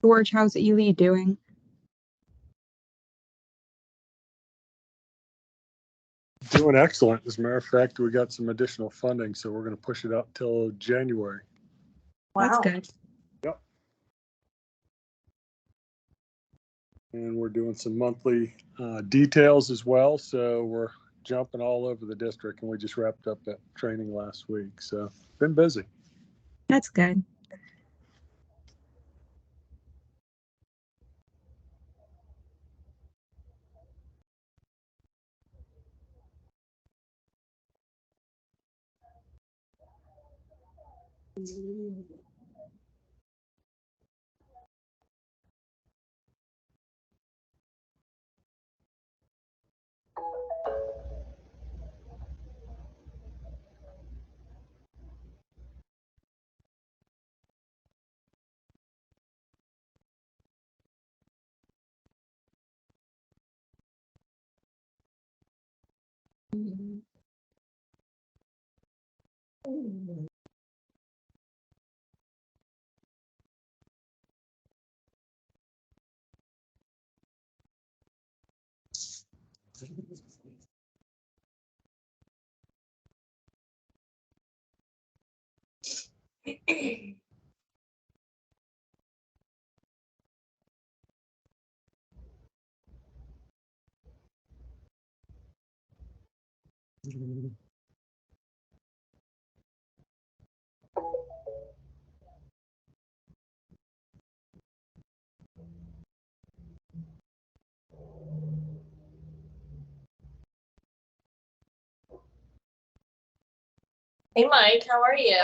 George, how's Ely doing? Doing excellent. As a matter of fact, we got some additional funding, so we're going to push it up till January. Wow. That's good. Yep. And we're doing some monthly details as well, so we're jumping all over the district, and we just wrapped up that training last week, so been busy. That's good. Hey, Mike, how are you?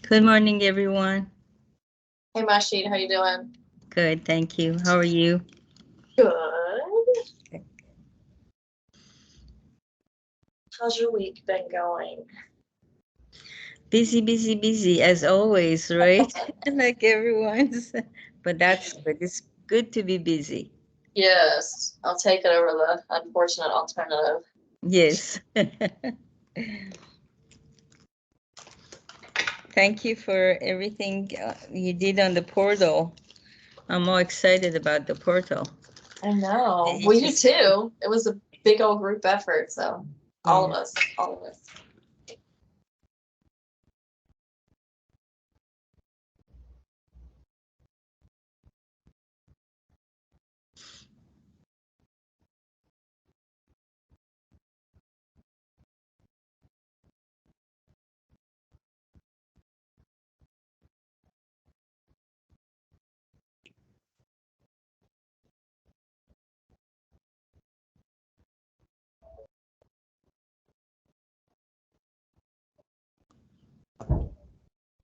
Good morning, everyone. Hey, Mashid, how you doing? Good, thank you. How are you? Good. How's your week been going? Busy, busy, busy, as always, right? Like everyone's. But that's good. It's good to be busy. Yes, I'll take it over the unfortunate alternative. Yes. Thank you for everything you did on the portal. I'm more excited about the portal. I know. We do too. It was a big old group effort, so all of us.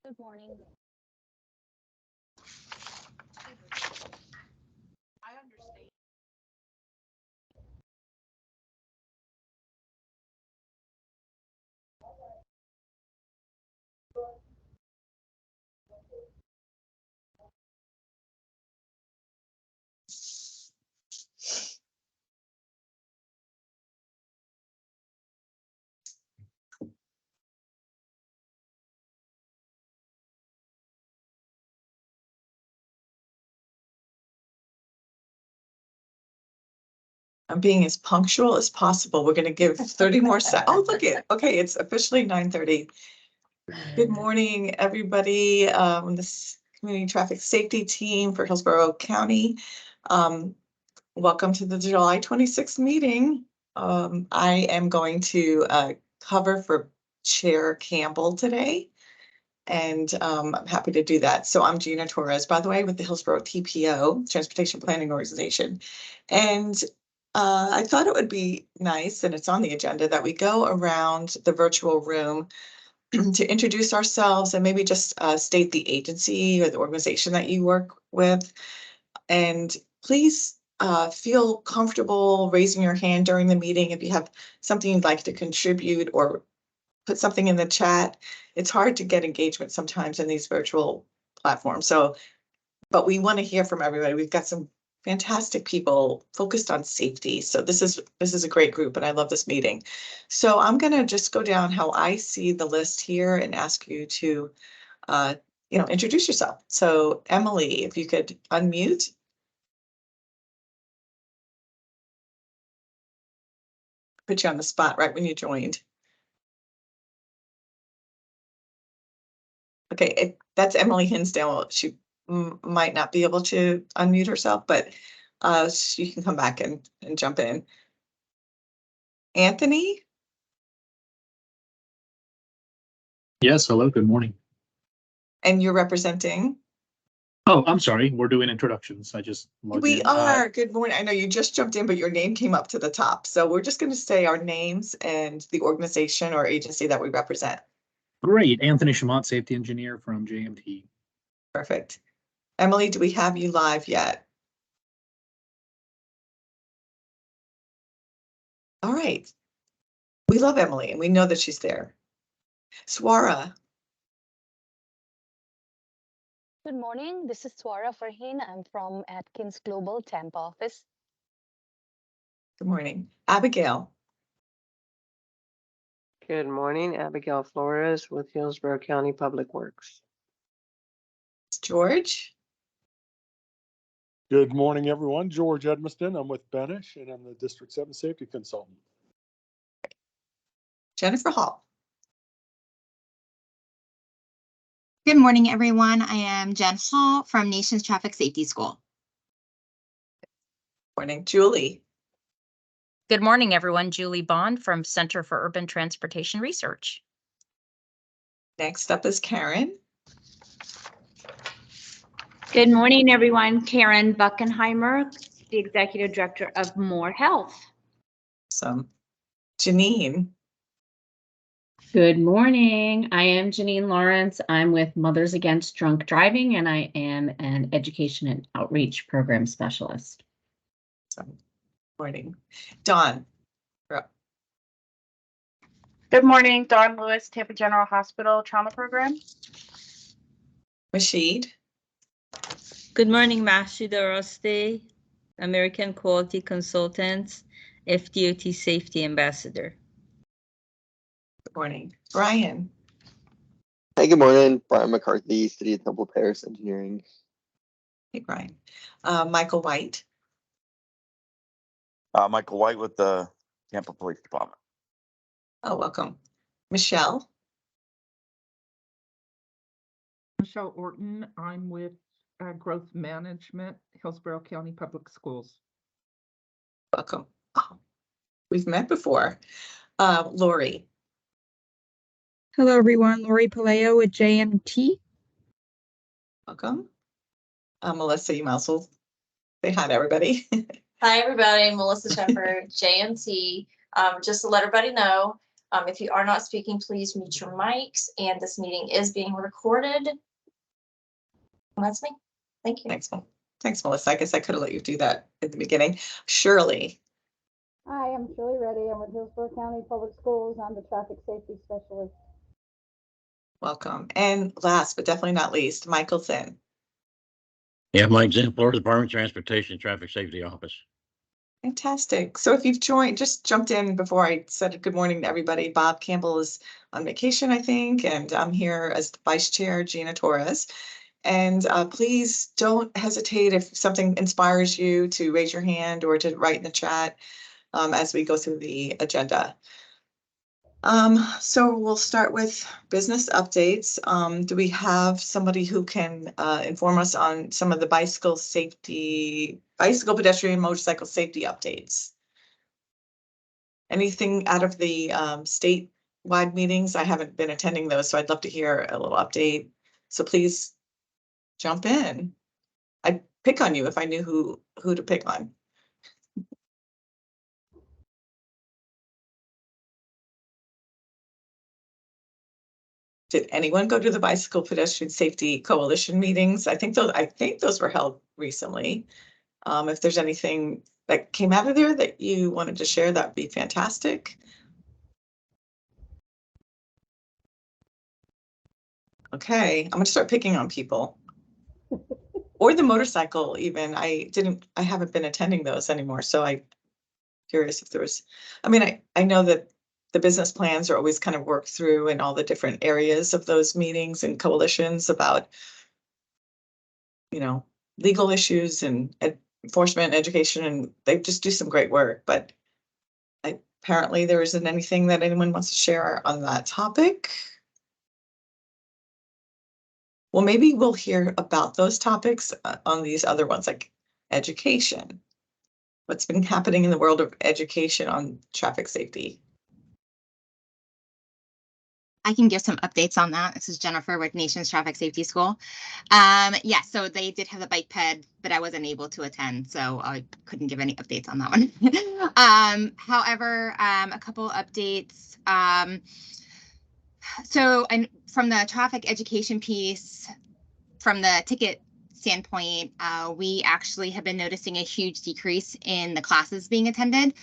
Good morning. I understand. I'm being as punctual as possible. We're going to give 30 more seconds. Oh, look it. Okay, it's officially 9:30. Good morning, everybody. This community traffic safety team for Hillsborough County. Welcome to the July 26th meeting. I am going to cover for Chair Campbell today. And I'm happy to do that. So I'm Gina Torres, by the way, with the Hillsborough TPO, Transportation Planning Organization. And I thought it would be nice, and it's on the agenda, that we go around the virtual room to introduce ourselves and maybe just state the agency or the organization that you work with. And please feel comfortable raising your hand during the meeting if you have something you'd like to contribute or put something in the chat. It's hard to get engagement sometimes in these virtual platforms. So, but we want to hear from everybody. We've got some fantastic people focused on safety. So this is a great group, and I love this meeting. So I'm going to just go down how I see the list here and ask you to, introduce yourself. So Emily, if you could unmute. Put you on the spot right when you joined. Okay, that's Emily Hinsdale. She might not be able to unmute herself, but she can come back and jump in. Anthony? Yes, hello, good morning. And you're representing? Oh, I'm sorry, we're doing introductions. I just logged We in. are. Good morning. I know you just jumped in, but your name came up to the top. So we're just going to say our names and the organization or agency that we represent. Great, Anthony Chamont, safety engineer from JMT. Perfect. Emily, do we have you live yet? All right. We love Emily and we know that she's there. Swara. Good morning. This is Swara Farheen. I'm from Atkins Global Tampa office. Good morning. Abigail. Good morning, Abigail Flores with Hillsborough County Public Works. George. Good morning, everyone. George Edmiston. I'm with Benish, and I'm the District 7 Safety Consultant. Jennifer Hall. Good morning, everyone. I am Jen Hall from Nations Traffic Safety School. Morning, Julie. Good morning, everyone. Julie Bond from Center for Urban Transportation Research. Next up is Karen. Good morning, everyone. Karen Buckenheimer, the Executive Director of More Health. Awesome. Janine. Good morning. I am Janine Lawrence. I'm with Mothers Against Drunk Driving, and I am an education and outreach program specialist. Awesome. Morning. Dawn. Good morning, Dawn Lewis, Tampa General Hospital Trauma Program. Rashid. Good morning, Mahshid Roste, American Quality Consultants, FDOT Safety Ambassador. Good morning. Brian. Hey, good morning. Brian McCarthy, City of Temple Terrace Engineering. Hey, Brian. Michael White. Michael White with the Tampa Police Department. Oh, welcome. Michelle. Michelle Orton. I'm with Growth Management, Hillsborough County Public Schools. Welcome. Oh, we've met before. Lori. Hello, everyone. Lori Paleo with JMT. Welcome. Melissa, you might as well say hi to everybody. Hi, everybody. Melissa Shepard, JMT. Just to let everybody know, if you are not speaking, please mute your mics. And this meeting is being recorded. And that's me. Thank you. Thanks, Melissa. I guess I could have let you do that at the beginning. Shirley. Hi, I'm Shirley Reddy. I'm with Hillsborough County Public Schools. I'm the traffic safety specialist. Welcome. And last but definitely not least, Michael Thin. Yeah, Mike Zinn, Florida Department of Transportation Traffic Safety Office. Fantastic. So if you've just jumped in before I said good morning to everybody, Bob Campbell is on vacation, I think, and I'm here as the Vice Chair, Gina Torres. And please don't hesitate if something inspires you to raise your hand or to write in the chat as we go through the agenda. So we'll start with business updates. Do we have somebody who can inform us on some of the bicycle, pedestrian, motorcycle safety updates? Anything out of the state wide meetings. I haven't been attending those, so I'd love to hear a little update. So please jump in. I'd pick on you if I knew who to pick on. Did anyone go to the Bicycle Pedestrian Safety Coalition meetings? I think those were held recently. If there's anything that came out of there that you wanted to share, that'd be fantastic. Okay, I'm gonna start picking on people. Or the motorcycle even. I haven't been attending those anymore, so I'm curious if there was, I mean, I know that the business plans are always kind of worked through in all the different areas of those meetings and coalitions about, you know, legal issues and enforcement, education, and they just do some great work, but apparently there isn't anything that anyone wants to share on that topic. Well, maybe we'll hear about those topics on these other ones, like education. What's been happening in the world of education on traffic safety? I can give some updates on that. This is Jennifer with Nations Traffic Safety School. Yeah, so they did have the bike ped, but I wasn't able to attend, so I couldn't give any updates on that one. However, a couple updates. And from the traffic education piece, from the ticket standpoint, we actually have been noticing a huge decrease in the classes being attended,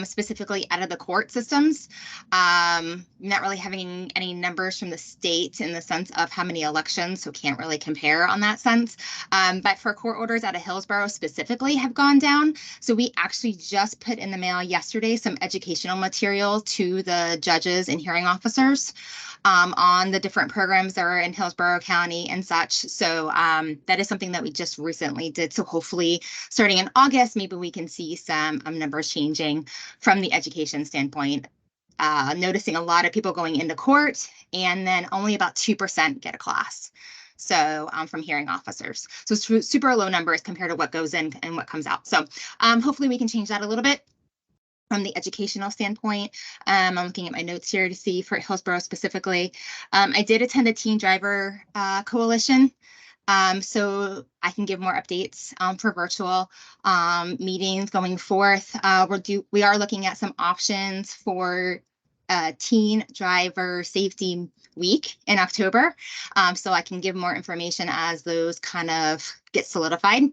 specifically out of the court systems. Not really having any numbers from the state in the sense of how many elections, so can't really compare on that sense. But for court orders out of Hillsborough specifically have gone down. So we actually just put in the mail yesterday some educational material to the judges and hearing officers on the different programs that are in Hillsborough County and such. So that is something that we just recently did. So hopefully starting in August, maybe we can see some numbers changing from the education standpoint. Noticing a lot of people going into court, and then only about 2% get a class. So from hearing officers. So super low numbers compared to what goes in and what comes out. So hopefully we can change that a little bit. From the educational standpoint, I'm looking at my notes here to see for Hillsborough specifically. I did attend the Teen Driver Coalition, so I can give more updates for virtual meetings going forth. We are looking at some options for Teen Driver Safety Week in October, so I can give more information as those kind of get solidified.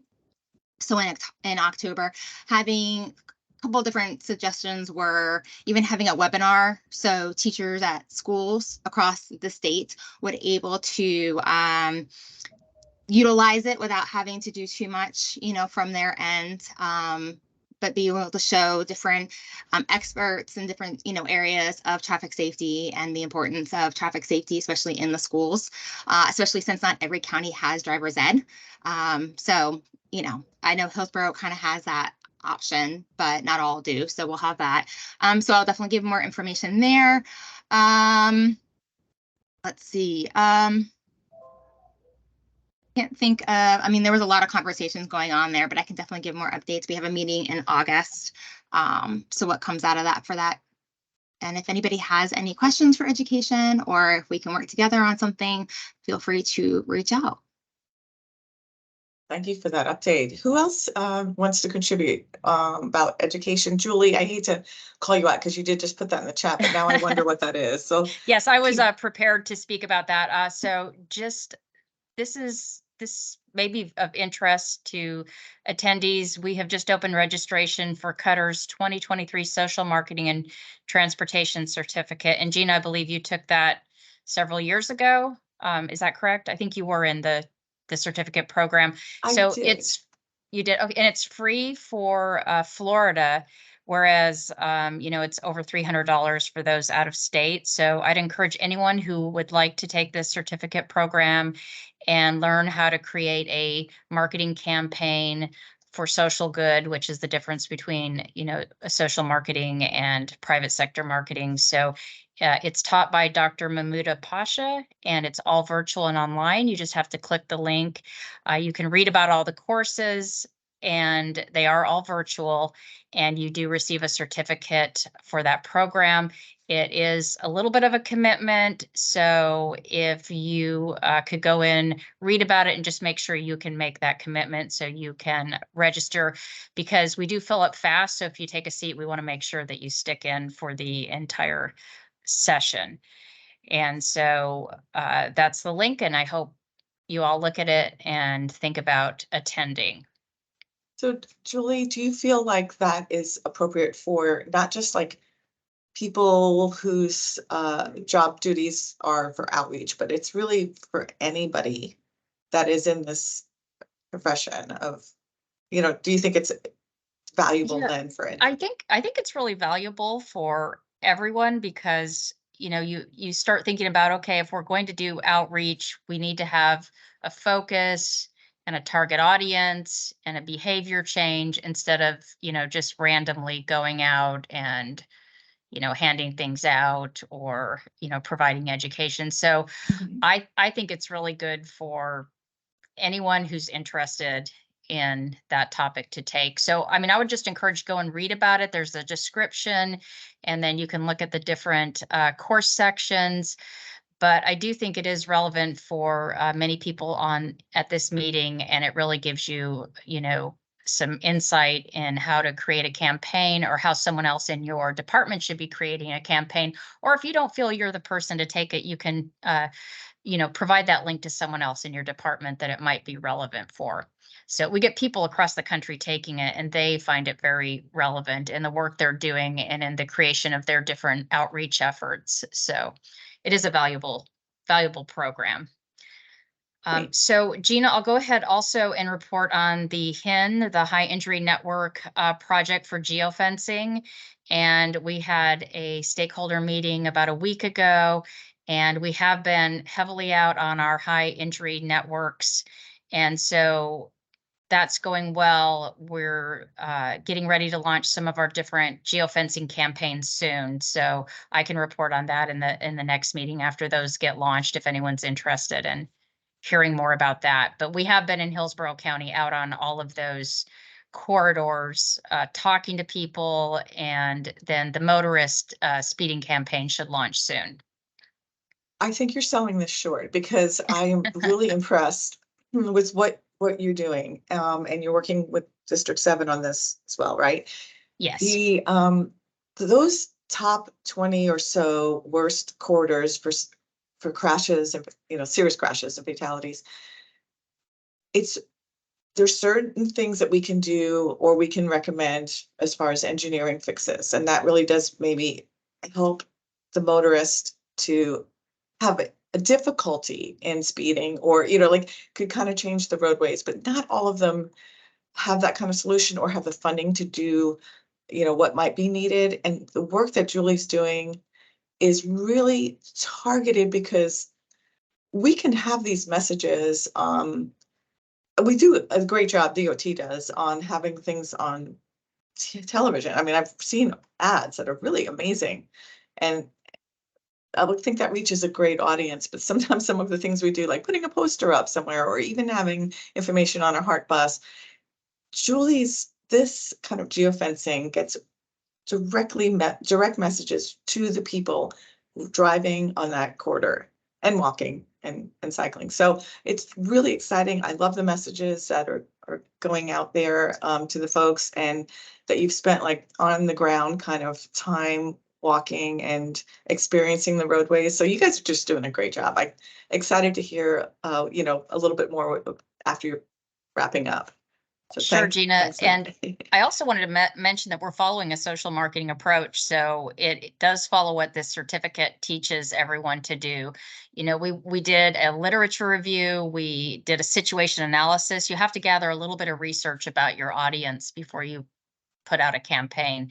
So in October, having couple different suggestions were even having a webinar, so teachers at schools across the state would able to utilize it without having to do too much, from their end, but be able to show different experts in different, areas of traffic safety and the importance of traffic safety, especially in the schools, especially since not every county has driver's ed. So, I know Hillsborough kind of has that option, but not all do. So we'll have that. So I'll definitely give more information there. Let's see. Can't think of, there was a lot of conversations going on there, but I can definitely give more updates. We have a meeting in August. So what comes out of that for that? And if anybody has any questions for education, or if we can work together on something, feel free to reach out. Thank you for that update. Who else wants to contribute about education? Julie, I hate to call you out because you did just put that in the chat, but now I wonder what that is. So yes, I was prepared to speak about that. So just this may be of interest to attendees. We have just opened registration for Cutter's 2023 Social Marketing and Transportation Certificate. And Gina, I believe you took that several years ago. Is that correct? I think you were in the certificate program. So you did. Okay, and it's free for Florida, whereas it's over $300 for those out of state. So I'd encourage anyone who would like to take this certificate program and learn how to create a marketing campaign for social good, which is the difference between a social marketing and private sector marketing. So it's taught by Dr. Mahmouda Pasha, and it's all virtual and online. You just have to click the link. You can read about all the courses. and they are all virtual, and you do receive a certificate for that program. It is a little bit of a commitment, so if you could go in, read about it, and just make sure you can make that commitment so you can register, because we do fill up fast. So if you take a seat, we want to make sure that you stick in for the entire session. And so that's the link, and I hope you all look at it and think about attending. So Julie, do you feel like that is appropriate for not just like people whose job duties are for outreach, but it's really for anybody that is in this profession of, do you think it's valuable Yeah, then for I anybody? think it's really valuable for everyone, because you start thinking about, okay, if we're going to do outreach, we need to have a focus and a target audience and a behavior change, instead of just randomly going out and handing things out, or providing education. So I think it's really good for anyone who's interested in that topic to take. So, I mean, I would just encourage, go and read about it. There's a description, and then you can look at the different course sections. But I do think it is relevant for many people at this meeting, and it really gives you, some insight in how to create a campaign, or how someone else in your department should be creating a campaign. Or if you don't feel you're the person to take it, you can provide that link to someone else in your department that it might be relevant for. So we get people across the country taking it, and they find it very relevant in the work they're doing and in the creation of their different outreach efforts. So it is a valuable program. So Gina, I'll go ahead also and report on the HIN, the High Injury Network project for geofencing. And we had a stakeholder meeting about a week ago, and we have been heavily out on our high injury networks. And so that's going well. We're getting ready to launch some of our different geofencing campaigns soon. So I can report on that in the next meeting after those get launched, if anyone's interested in hearing more about that. But we have been in Hillsborough County out on all of those corridors, talking to people, and then the motorist speeding campaign should launch soon. I think you're selling this short, because I am really impressed with what you're doing. And you're working with District 7 on this as well, right? Yes. Those top 20 or so worst corridors for crashes and, serious crashes and fatalities, there's certain things that we can do or we can recommend as far as engineering fixes. And that really does maybe help the motorist to have a difficulty in speeding, or, could kind of change the roadways, but not all of them have that kind of solution or have the funding to do, what might be needed. And the work that Julie's doing is really targeted, because we can have these messages. We do a great job, DOT does, on having things on television. I mean, I've seen ads that are really amazing, and I would think that reaches a great audience. But sometimes some of the things we do, like putting a poster up somewhere or even having information on a heart bus, this kind of geofencing gets direct messages to the people driving on that corridor and walking and cycling. So it's really exciting. I love the messages that are going out there to the folks, and that you've spent like on the ground kind of time walking and experiencing the roadways. So you guys are just doing a great job. I'm excited to hear, a little bit more after you're wrapping up. So Sure, Gina. thanks. And I also wanted to mention that we're following a social marketing approach. So it does follow what this certificate teaches everyone to do. We did a literature review. We did a situation analysis. You have to gather a little bit of research about your audience before you put out a campaign.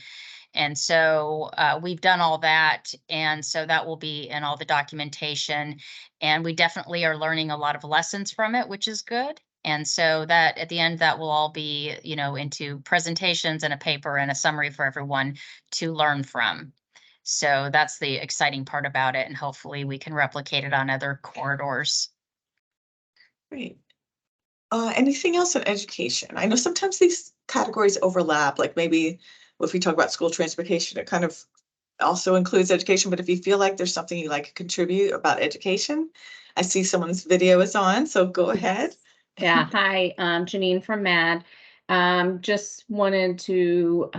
And so we've done all that. And so that will be in all the documentation. And we definitely are learning a lot of lessons from it, which is good. And so that at the end, that will all be, into presentations and a paper and a summary for everyone to learn from. So that's the exciting part about it. And hopefully we can replicate it on other corridors. Great. Anything else in education? I know sometimes these categories overlap, like maybe if we talk about school transportation, it kind of also includes education, but if you feel like there's something you'd like to contribute about education, I see someone's video is on, so go ahead. Yeah, hi, Janine from MAD. Just wanted to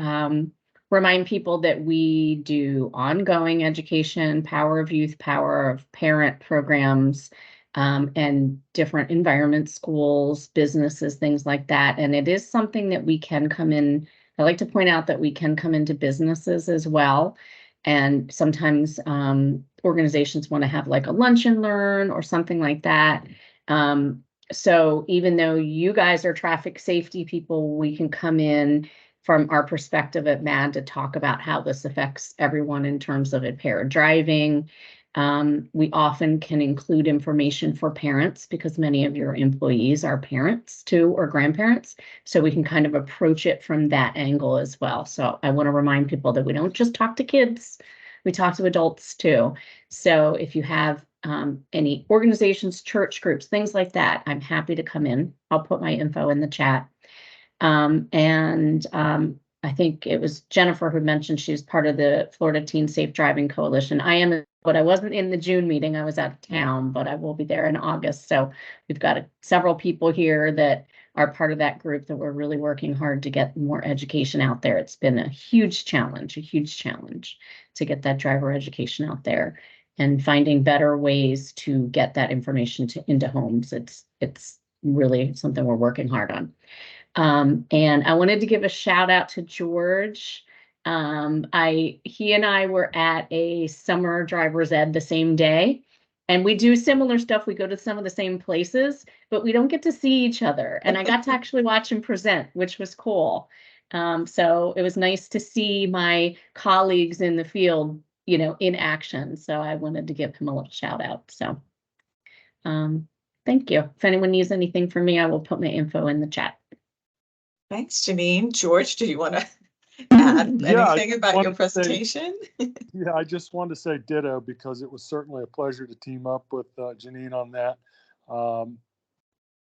remind people that we do ongoing education, Power of Youth, Power of Parent programs, and different environment schools, businesses, things like that. And it is something that we can come in. I like to point out that we can come into businesses as well. And sometimes organizations want to have like a lunch and learn or something like that. So even though you guys are traffic safety people, we can come in from our perspective at MAD to talk about how this affects everyone in terms of impaired driving. We often can include information for parents because many of your employees are parents too or grandparents. So we can kind of approach it from that angle as well. So I want to remind people that we don't just talk to kids, we talk to adults too. So if you have any organizations, church groups, things like that, I'm happy to come in. I'll put my info in the chat. I think it was Jennifer who mentioned she was part of the Florida Teen Safe Driving Coalition. I am, but I wasn't in the June meeting. I was out of town, but I will be there in August. So we've got several people here that are part of that group that we're really working hard to get more education out there. It's been a huge challenge to get that driver education out there and finding better ways to get that information into homes. It's really something we're working hard on. And I wanted to give a shout out to George. He and I were at a summer driver's ed the same day, and we do similar stuff. We go to some of the same places, but we don't get to see each other. And I got to actually watch him present, which was cool. So it was nice to see my colleagues in the field, in action. So I wanted to give him a little shout out. So thank you. If anyone needs anything from me, I will put my info in the chat. Thanks, Janine. George, do you want to add Yeah, anything about your presentation? Yeah, I just wanted to say ditto because it was certainly a pleasure to team up with Janine on that.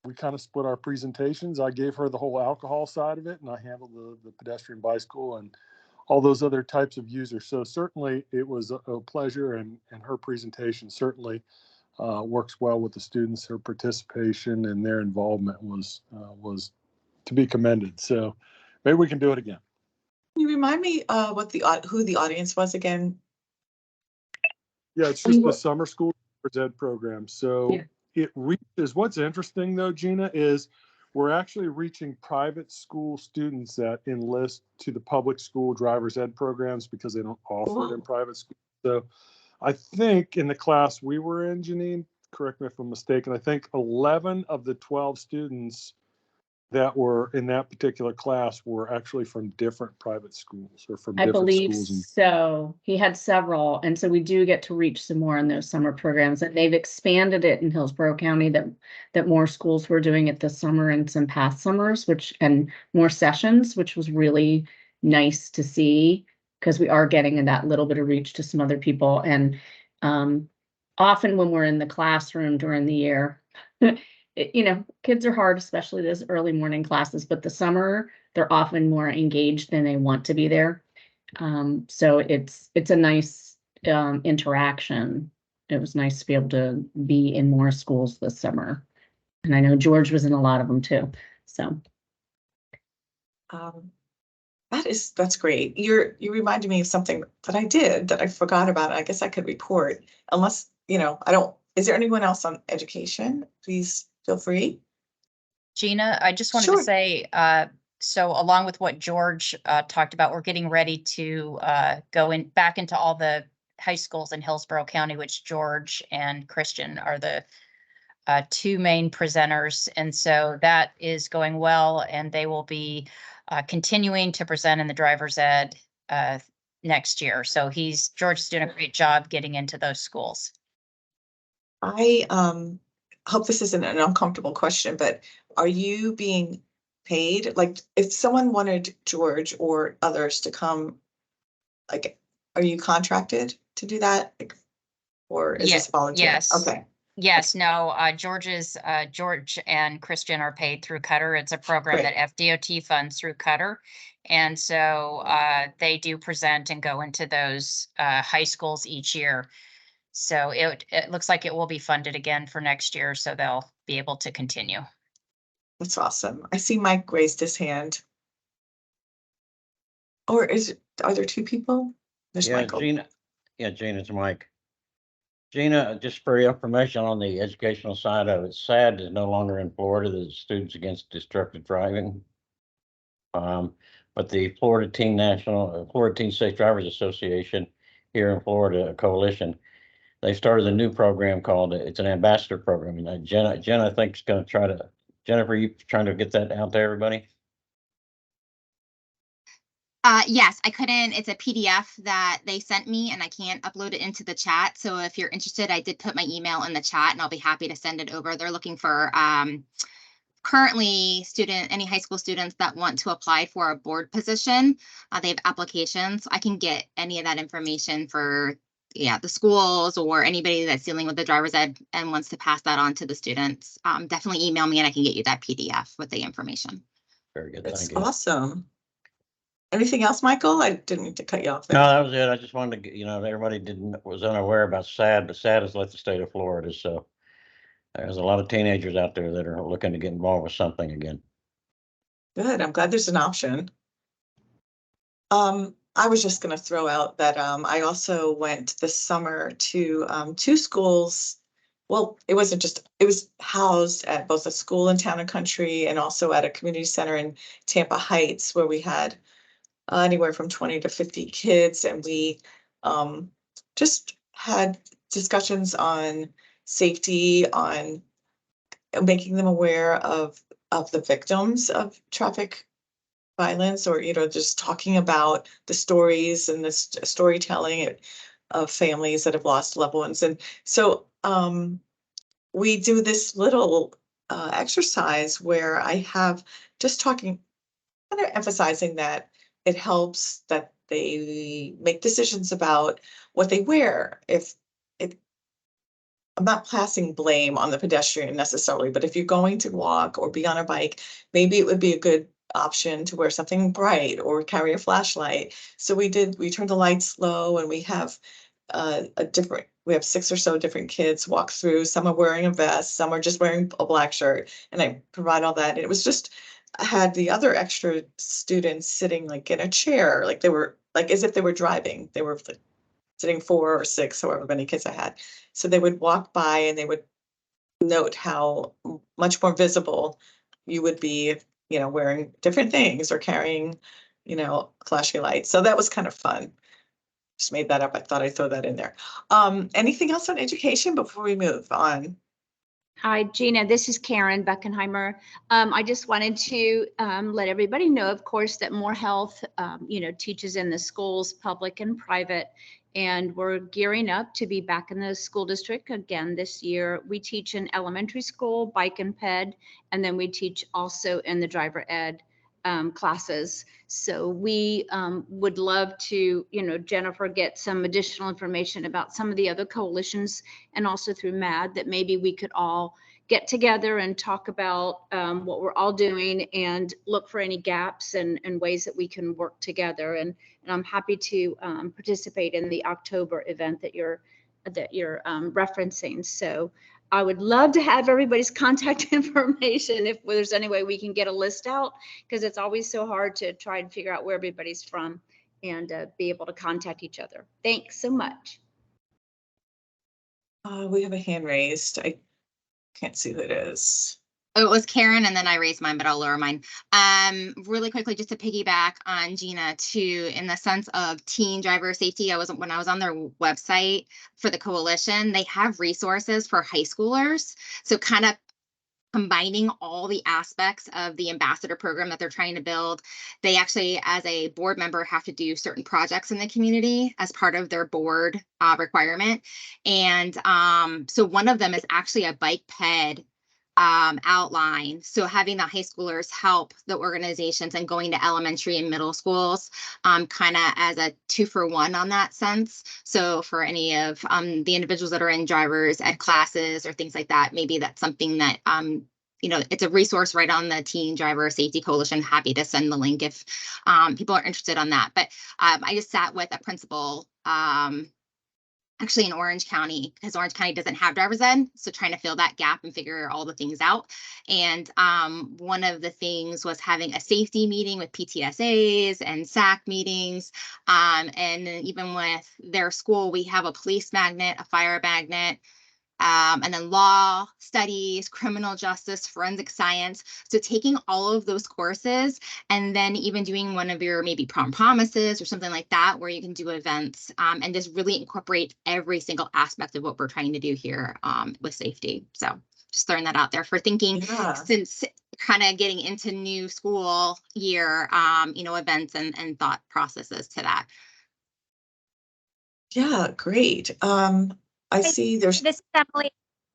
We kind of split our presentations. I gave her the whole alcohol side of it, and I handled the pedestrian bicycle and all those other types of users. So certainly it was a pleasure, and her presentation certainly works well with the students. Her participation and their involvement was to be commended. So maybe we can do it again. Can you remind me who the audience was again? Yeah, it's just the summer school ed program. So it reaches, what's interesting though, Gina, is we're actually reaching private school students that enlist to the public school driver's ed programs because they don't offer it in private school. So I think in the class we were in, Janine, correct me if I'm mistaken, I think 11 of the 12 students that were in that particular class were actually from different private schools or from I different believe schools. so. He had several, and so we do get to reach some more in those summer programs, and they've expanded it in Hillsborough County that more schools were doing it this summer and some past summers, and more sessions, which was really nice to see because we are getting in that little bit of reach to some other people. And often when we're in the classroom during the year, kids are hard, especially those early morning classes, but the summer, they're often more engaged than they want to be there. So it's a nice interaction. It was nice to be able to be in more schools this summer. And I know George was in a lot of them too. So that's great. You reminded me of something that I did that I forgot about. I guess I could report unless, is there anyone else on education? Please feel free. Gina, I just wanted to say, so along with what George talked about, we're getting ready to go back into all the high schools in Hillsborough County, which George and Christian are the two main presenters. And so that is going well, and they will be continuing to present in the driver's ed next year. So George is doing a great job getting into those schools. I hope this isn't an uncomfortable question, but are you being paid? Like if someone wanted George or others to come, like, are you contracted to do that? Like, or is this volunteer? Yes. Okay. Yes, no, George and Christian are paid through Cutter. It's a program Great. that FDOT funds through Cutter. And so they do present and go into those high schools each year. So it looks like it will be funded again for next year, so they'll be able to continue. That's awesome. I see Mike raised his hand. Or are there two people? There's Yeah, Michael. Gina. Yeah, Gina, it's Mike. Gina, just for your information on the educational side of it, SAD is no longer in Florida, the Students Against Destructive Driving. But the Florida Teen Safe Drivers Association here in Florida, a coalition, they started a new program called, it's an ambassador program. And Jen, I think is going to try to, Jennifer, you trying to get that out to everybody? Yes, I couldn't. It's a PDF that they sent me and I can't upload it into the chat. So if you're interested, I did put my email in the chat and I'll be happy to send it over. They're looking for currently any high school students that want to apply for a board position. They have applications. I can get any of that information for the schools or anybody that's dealing with the driver's ed and wants to pass that on to the students. Definitely email me and I can get you that PDF with the information. Very good. That's Thank you. awesome. Anything else, Michael? I didn't mean to cut you off there. No, that was it. I just wanted to, everybody was unaware about SAD, but SAD has left the state of Florida. So there's a lot of teenagers out there that are looking to get involved with something again. Good. I'm glad there's an option. I was just going to throw out that I also went this summer to two schools. Well, it wasn't just, it was housed at both a school in Town and Country and also at a community center in Tampa Heights, where we had anywhere from 20 to 50 kids. And we just had discussions on safety, on making them aware of the victims of traffic violence, or just talking about the stories and the storytelling of families that have lost loved ones. And so we do this little exercise where I have just talking, kind of emphasizing that it helps that they make decisions about what they wear. I'm not passing blame on the pedestrian necessarily, but if you're going to walk or be on a bike, maybe it would be a good option to wear something bright or carry a flashlight. So we turned the lights low, and we have we have 6 or so different kids walk through. Some are wearing a vest, some are just wearing a black shirt, and I provide all that. And it was just, I had the other extra students sitting like in a chair, like they were like as if they were driving. They were sitting 4 or 6, however many kids I had. So they would walk by and they would note how much more visible you would be, wearing different things or carrying, flashing lights. So that was kind of fun. Just made that up. I thought I'd throw that in there. Anything else on education before we move on? Hi, Gina. This is Karen Buckenheimer. I just wanted to let everybody know, of course, that More Health, teaches in the schools, public and private, and we're gearing up to be back in the school district again this year. We teach in elementary school, bike and ped, and then we teach also in the driver ed classes. So we would love to, Jennifer, get some additional information about some of the other coalitions and also through MAD that maybe we could all get together and talk about what we're all doing and look for any gaps and ways that we can work together. And I'm happy to participate in the October event that you're referencing. So I would love to have everybody's contact information if there's any way we can get a list out, because it's always so hard to try and figure out where everybody's from and be able to contact each other. Thanks so much. We have a hand raised. I can't see who it is. It was Karen, and then I raised mine, but I'll lower mine. Really quickly, just to piggyback on Gina too, in the sense of teen driver safety, when I was on their website for the coalition, they have resources for high schoolers. So kind of combining all the aspects of the ambassador program that they're trying to build. They actually, as a board member, have to do certain projects in the community as part of their board requirement. And so one of them is actually a bike ped outline. So having the high schoolers help the organizations and going to elementary and middle schools, kind of as a 2-for-1 on that sense. So for any of the individuals that are in drivers ed classes or things like that, maybe that's something that it's a resource right on the Teen Driver Safety Coalition. Happy to send the link if people are interested on that. But I just sat with a principal actually in Orange County, because Orange County doesn't have driver's ed. So trying to fill that gap and figure all the things out. And one of the things was having a safety meeting with PTSAs and SAC meetings. And then even with their school, we have a police magnet, a fire magnet, and then law, studies, criminal justice, forensic science. So taking all of those courses and then even doing one of your maybe prom promises or something like that, where you can do events and just really incorporate every single aspect of what we're trying to do here with safety. So just throwing that out there for thinking since kind of getting into new school year, events and thought processes to that. Yeah, great. I see there's. This is Emily.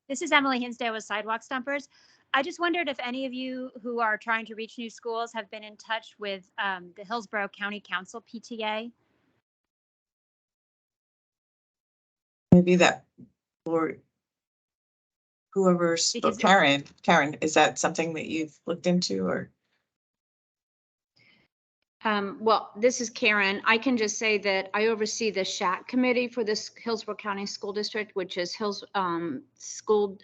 This is Emily Hinsdale with Sidewalk Stumpers. I just wondered if any of you who are trying to reach new schools have been in touch with the Hillsborough County Council PTA. Maybe that, or whoever's, Karen, is that something that you've looked into or? Well, this is Karen. I can just say that I oversee the SHAC committee for this Hillsborough County School District, which is School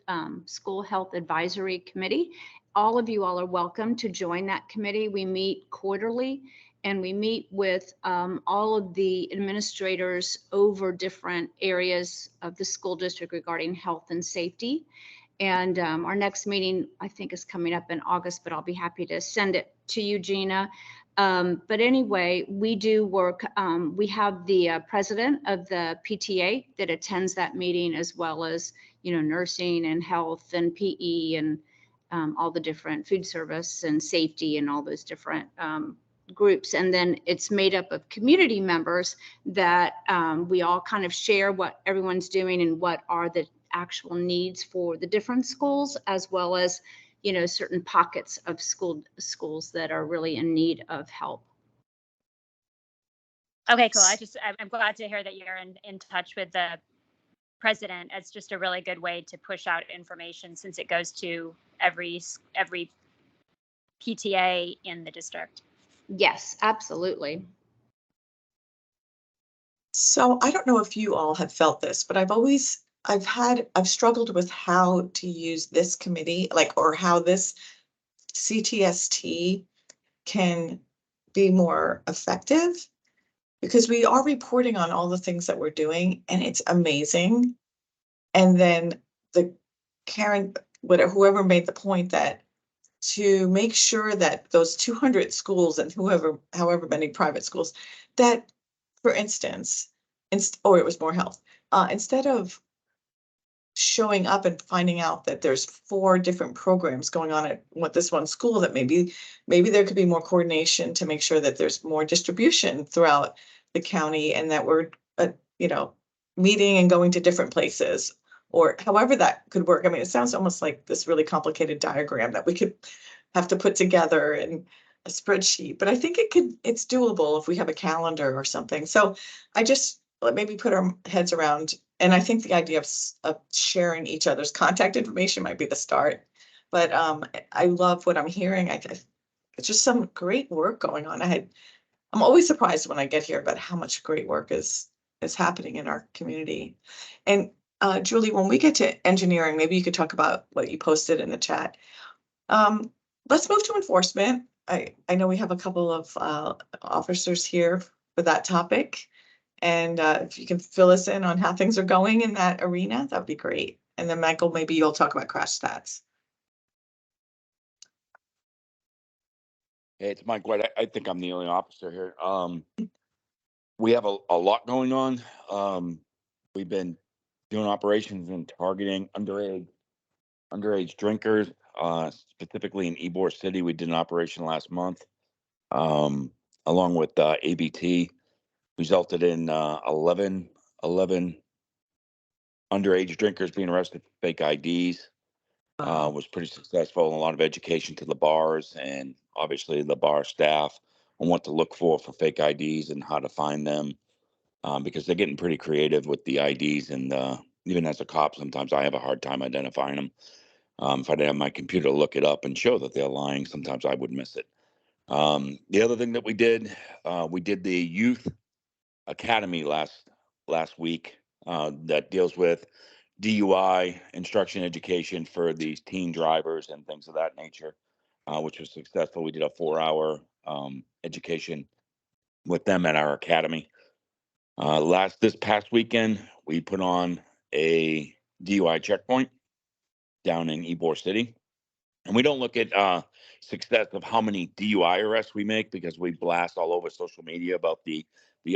Health Advisory Committee. All of you all are welcome to join that committee. We meet quarterly and we meet with all of the administrators over different areas of the school district regarding health and safety. And our next meeting, I think, is coming up in August, but I'll be happy to send it to you, Gina. But anyway, we do work. We have the president of the PTA that attends that meeting, as well as, nursing and health and PE and all the different food service and safety and all those different groups. And then it's made up of community members that we all kind of share what everyone's doing and what are the actual needs for the different schools, as well as certain pockets of schools that are really in need of help. Okay, cool. I'm glad to hear that you're in touch with the president. It's just a really good way to push out information, since it goes to every PTA in the district. Yes, absolutely. So I don't know if you all have felt this, but I've struggled with how to use this committee, or how this CTST can be more effective, because we are reporting on all the things that we're doing and it's amazing. And then whoever made the point that to make sure that those 200 schools and however many private schools that, for instance, or it was more health, instead of showing up and finding out that there's 4 different programs going on at this one school, that maybe there could be more coordination to make sure that there's more distribution throughout the county, and that we're meeting and going to different places, or however that could work. I mean, it sounds almost like this really complicated diagram that we could have to put together in a spreadsheet, but I think it's doable if we have a calendar or something. So I just maybe put our heads around. And I think the idea of sharing each other's contact information might be the start. But I love what I'm hearing. It's just some great work going on. I'm always surprised when I get here about how much great work is happening in our community. And Julie, when we get to engineering, maybe you could talk about what you posted in the chat. Let's move to enforcement. I know we have a couple of officers here for that topic. And if you can fill us in on how things are going in that arena, that would be great. And then Michael, maybe you'll talk about crash stats. Hey, it's Mike White. I think I'm the only officer here. We have a lot going on. We've been doing operations and targeting underage drinkers, specifically in Ybor City. We did an operation last month, along with ABT. Resulted in 11 underage drinkers being arrested for fake IDs. Was pretty successful. A lot of education to the bars and obviously the bar staff on what to look for fake IDs and how to find them, because they're getting pretty creative with the IDs. And even as a cop, sometimes I have a hard time identifying them. If I didn't have my computer to look it up and show that they're lying, sometimes I would miss it. The other thing that we did the youth academy last week that deals with DUI instruction education for these teen drivers and things of that nature, which was successful. We did a 4-hour education with them at our academy. This past weekend, we put on a DUI checkpoint down in Ybor City. And we don't look at success of how many DUI arrests we make because we blast all over social media about the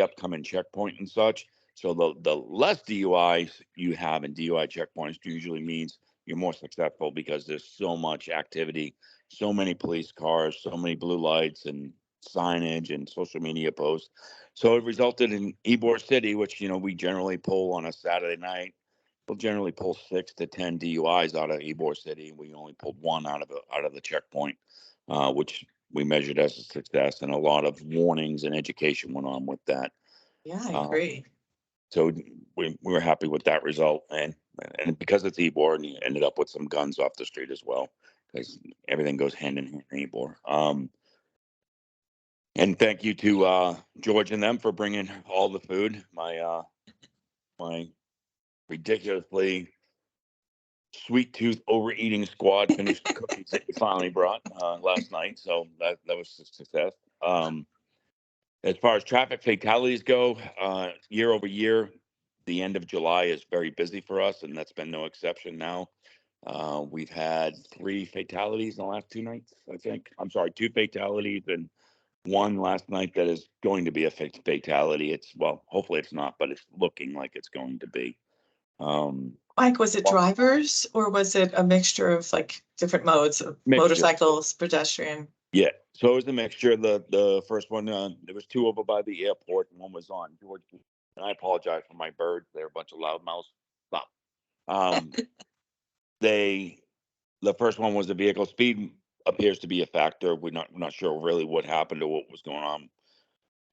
upcoming checkpoint and such. So the less DUIs you have in DUI checkpoints usually means you're more successful because there's so much activity, so many police cars, so many blue lights and signage and social media posts. So it resulted in Ybor City, which we generally pull on a Saturday night. We'll generally pull 6 to 10 DUIs out of Ybor City. We only pulled one out of the checkpoint, which we measured as a success, and a lot of warnings and education went on with that. Yeah, I agree. So we were happy with that result, and because it's Ybor, and you ended up with some guns off the street as well, because everything goes hand in hand in Ybor. And thank you to George and them for bringing all the food. My ridiculously sweet tooth overeating squad finished the cookies that we finally brought last night, so that was a success. As far as traffic fatalities go, year over year, the end of July is very busy for us, and that's been no exception now. We've had 3 fatalities in the last 2 nights, I think. I'm sorry, 2 fatalities and one last night that is going to be a fatality. Hopefully it's not, but it's looking like it's going to be. Mike, was it drivers or was it a mixture of like different modes of motorcycles, pedestrian? Yeah, so it was a mixture. The first one, there was 2 over by the airport, and one was on George. And I apologize for my birds; they're a bunch of loudmouths. Stop. The first one was the vehicle speed appears to be a factor. We're not sure really what happened or what was going on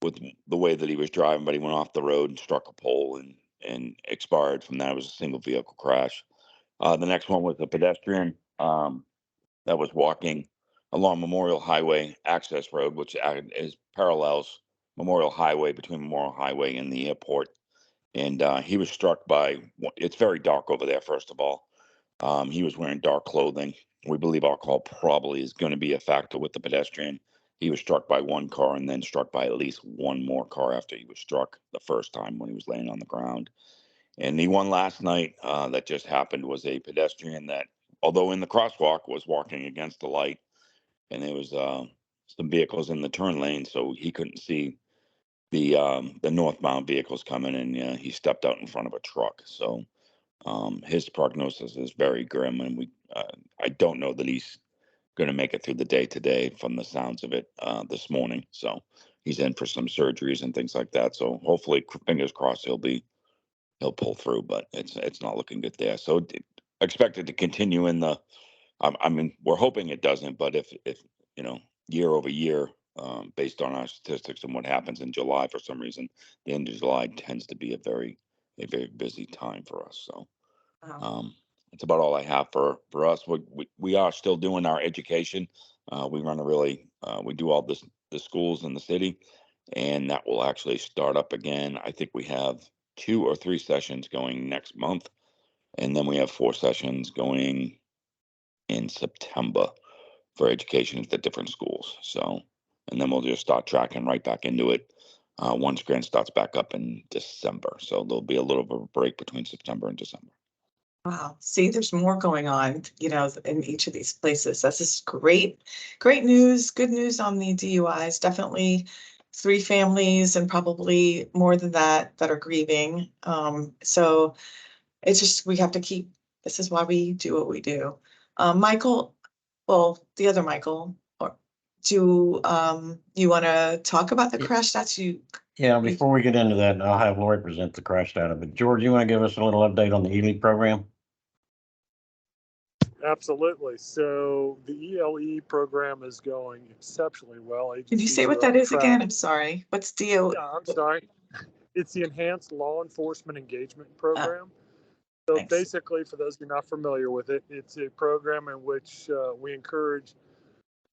with the way that he was driving, but he went off the road and struck a pole and expired from that. It was a single vehicle crash. The next one was a pedestrian that was walking along Memorial Highway access road, which parallels Memorial Highway between Memorial Highway and the airport. And he was struck by, it's very dark over there, first of all. He was wearing dark clothing. We believe alcohol probably is going to be a factor with the pedestrian. He was struck by one car and then struck by at least one more car after he was struck the first time when he was laying on the ground. And the one last night that just happened was a pedestrian that, although in the crosswalk, was walking against the light, and there was some vehicles in the turn lane, so he couldn't see the northbound vehicles coming, and he stepped out in front of a truck. So his prognosis is very grim, and I don't know that he's going to make it through the day today from the sounds of it this morning. So he's in for some surgeries and things like that. So hopefully, fingers crossed, he'll pull through, but it's not looking good there. So expect it to continue in the. I mean, we're hoping it doesn't, but if year over year, based on our statistics and what happens in July, for some reason, the end of July tends to be a very busy time for us. So that's about all I have for us. We are still doing our education. We do all the schools in the city, and that will actually start up again. I think we have 2 or 3 sessions going next month, and then we have 4 sessions going in September for education at the different schools. So, and then we'll just start tracking right back into it once grant starts back up in December. So there'll be a little bit of a break between September and December. Wow. See, there's more going on, in each of these places. That's just great news. Good news on the DUIs. Definitely 3 families and probably more than that are grieving. So it's just, we have to keep, this is why we do what we do. Michael, well, the other Michael, do you want to talk about the crash stats? Yeah, before we get into that, I'll have Lori present the crash data. But George, you want to give us a little update on the E-League program? Absolutely. So the ELE program is going exceptionally well. Can you say what that is again? I'm sorry. What's DO? Yeah, I'm sorry. It's the Enhanced Law Enforcement Engagement Program. So thanks. basically, for those who are not familiar with it, it's a program in which we encourage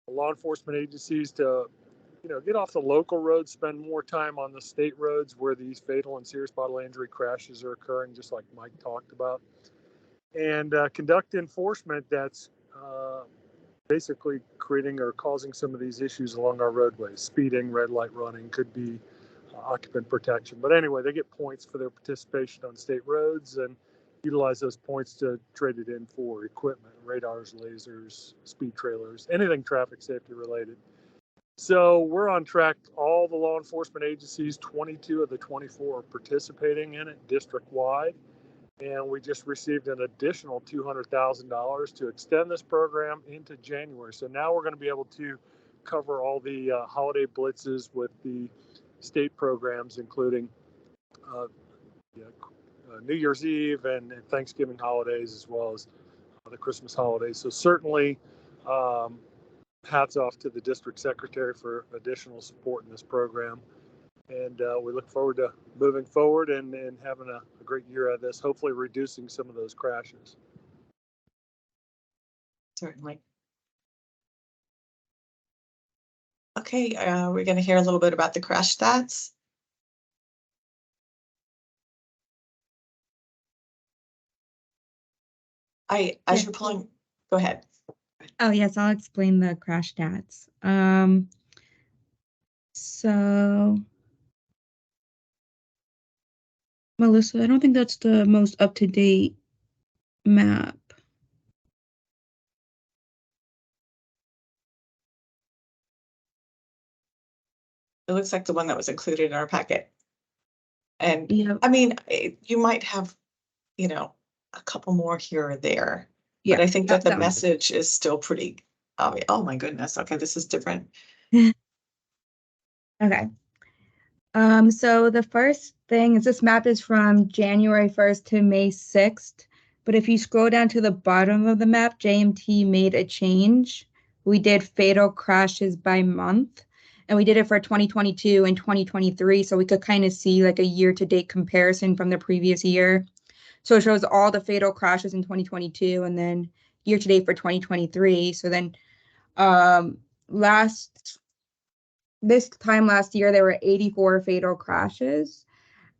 law enforcement agencies to, get off the local roads, spend more time on the state roads where these fatal and serious bodily injury crashes are occurring, just like Mike talked about, and conduct enforcement that's basically creating or causing some of these issues along our roadways. Speeding, red light running, could be occupant protection. But anyway, they get points for their participation on state roads and utilize those points to trade it in for equipment, radars, lasers, speed trailers, anything traffic safety related. So we're on track. All the law enforcement agencies, 22 of the 24 are participating in it district-wide. And we just received an additional $200,000 to extend this program into January. So now we're going to be able to cover all the holiday blitzes with the state programs, including New Year's Eve and Thanksgiving holidays, as well as the Christmas holidays. So certainly hats off to the district secretary for additional support in this program. And we look forward to moving forward and having a great year out of this, hopefully reducing some of those crashes. Certainly. Okay, we're going to hear a little bit about the crash stats. As you're pulling, go ahead. Oh, yes, I'll explain the crash stats. So, Melissa, I don't think that's the most up-to-date map. It looks like the one that was included in our packet. And Yep. I mean, you might have, a couple more here or there. Yeah, but I think that the message is still pretty, oh my goodness. Okay, this is different. Okay. So the first thing is this map is from January 1st to May 6th. But if you scroll down to the bottom of the map, JMT made a change. We did fatal crashes by month, and we did it for 2022 and 2023. So we could kind of see like a year-to-date comparison from the previous year. So it shows all the fatal crashes in 2022 and then year-to-date for 2023. So then this time last year, there were 84 fatal crashes.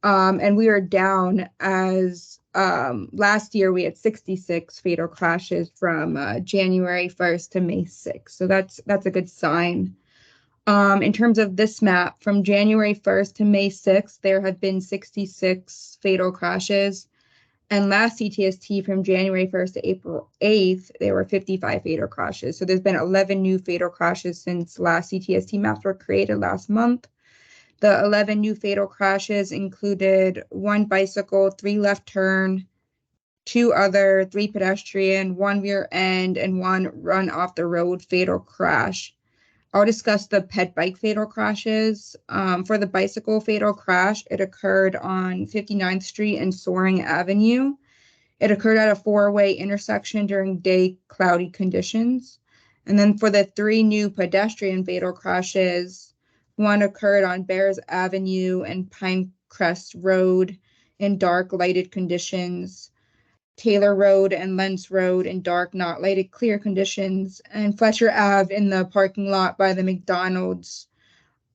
And we are down as last year we had 66 fatal crashes from January 1st to May 6th. So that's a good sign. In terms of this map, from January 1st to May 6th, there have been 66 fatal crashes. And last CTST from January 1st to April 8th, there were 55 fatal crashes. So there's been 11 new fatal crashes since last CTST maps were created last month. The 11 new fatal crashes included 1 bicycle, 3 left turn, 2 other, 3 pedestrian, 1 rear end, and 1 run off the road fatal crash. I'll discuss the ped bike fatal crashes. For the bicycle fatal crash, it occurred on 59th Street and Soaring Avenue. It occurred at a 4-way intersection during day cloudy conditions. And then for the 3 new pedestrian fatal crashes, 1 occurred on Bears Avenue and Pinecrest Road in dark lighted conditions, Taylor Road and Lentz Road in dark, not lighted, clear conditions, and Fletcher Ave in the parking lot by the McDonald's